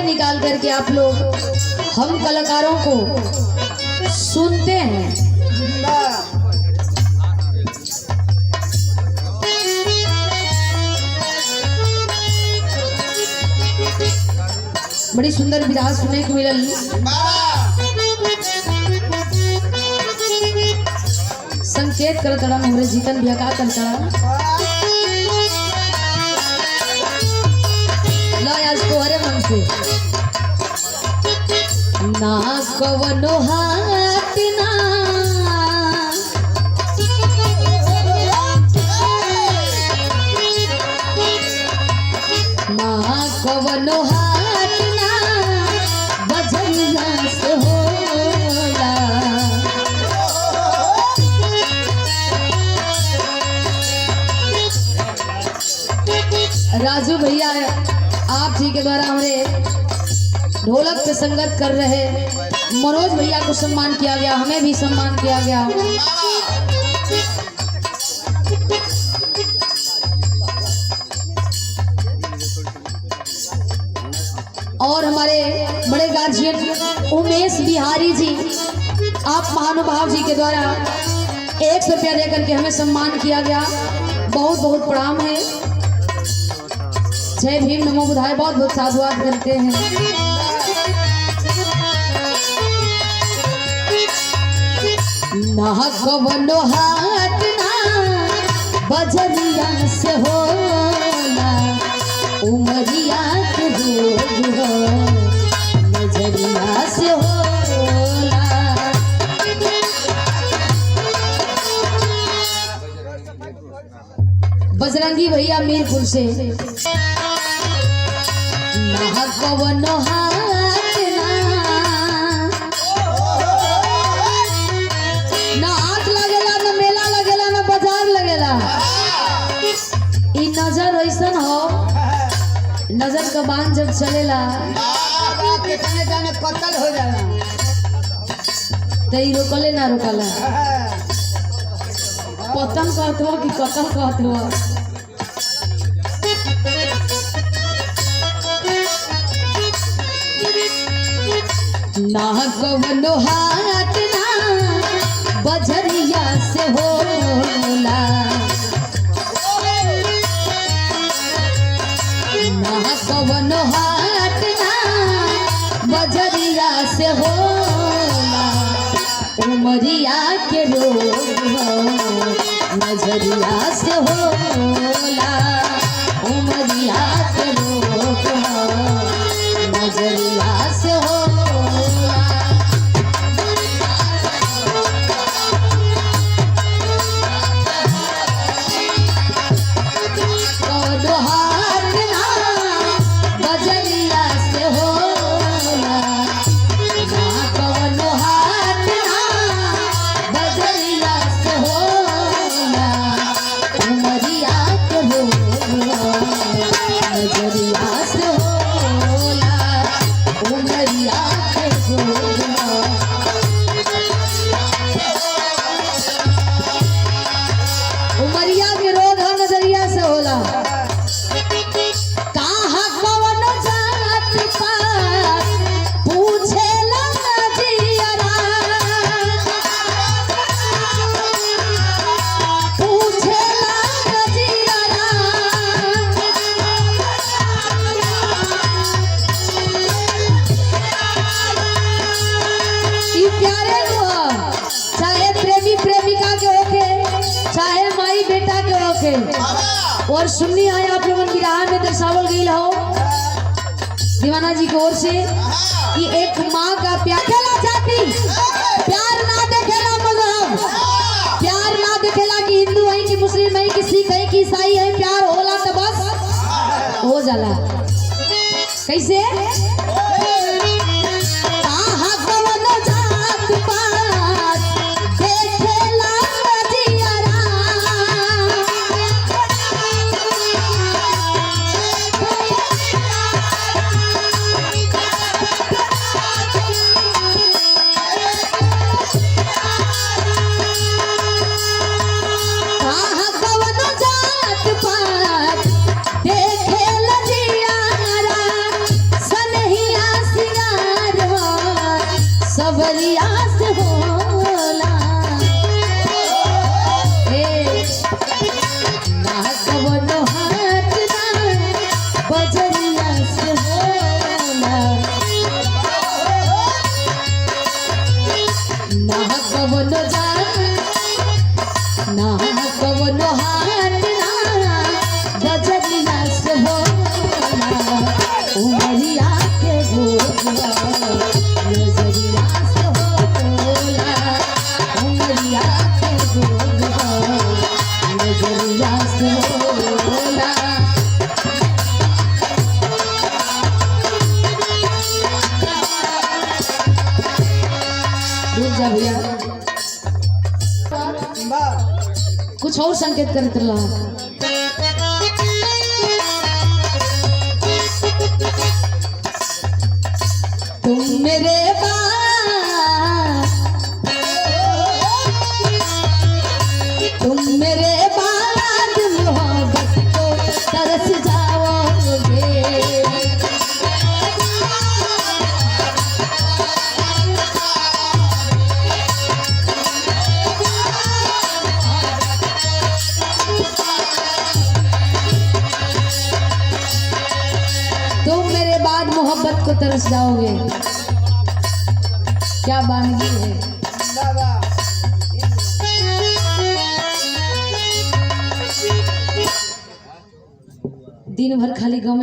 समय निकाल करके आप लोग हम कलाकारों को सुनते हैं। बड़ी सुंदर विधा सुने को मिलल। संकेत करत रहा हमरे जीतन भी का करता ला आज तोहरे मन से ना कवनो हाथ ना कवनो हाथ ना बजरिया से होला। राजू भैया आप जी के द्वारा हमारे ढोलक पे संगत कर रहे मनोज भैया को सम्मान किया गया, हमें भी सम्मान किया गया। और हमारे बड़े गार्जियन उमेश बिहारी जी, आप महानुभाव जी के द्वारा 100 रुपया देकर के हमें सम्मान किया गया। बहुत बहुत प्रणाम है। जय भीम नमो बुधाय, बहुत बहुत साधुवाद करते हैं। ना कवनो हाथ ना बजरिया से होला, उमरिया के रोग हो नजरिया से होला। बजरंगी भैया मीरपुर से ना कवनो हाथ ना हाथ लगेला, ना मेला लगेला, ना बाजार लगेला। ई नजर ऐसन हो, नजर का बांध जब चलेला कितने जाने कत्ल हो जाला तो ई रोकले ना रोकला। पतन कहत हो कि कत्ल कहत हो। ना कवनो हाथ ना बजरिया से होला, ना कवनो हाथ ना बजरिया से होला, उमरिया के रोग हो नजरिया से होला, उमरिया के रोग हो नजरिया से होला। उमरिया के रोग हर नजरिया से होला। कहाँ कवनो जात पात पूछेला जियरा, पूछेला जियरा। ई प्यारे हुआ, चाहे प्रेमी प्रेमिका के होके, चाहे माई बेटा के होके। और सुननी आए आप लोगों विराह में दर्शावल गई हो दीवाना जी की ओर से कि एक माँ का प्यार खेला जाती, प्यार ना देखेला मजहब, प्यार ना देखेला कि हिंदू है कि मुस्लिम है कि सिख है कि ईसाई है। प्यार होला तो बस हो जाला। कैसे सनहिया सवरिया से होला ना कवनो हाथ ना बजरिया से होला ना कवनो ना कवनो हाथ ना बजरिया से होला उमरिया के गोरिया नजरिया से होला उमरिया के गोरिया नजरिया से होला रुक जा भैया कुछ और संकेत करत रहा तुम मेरे बाद मोहब्बत को तरस जाओगे तुम मेरे बाद मोहब्बत को तरस जाओगे क्या बानगी है दिन भर खाली गाँव में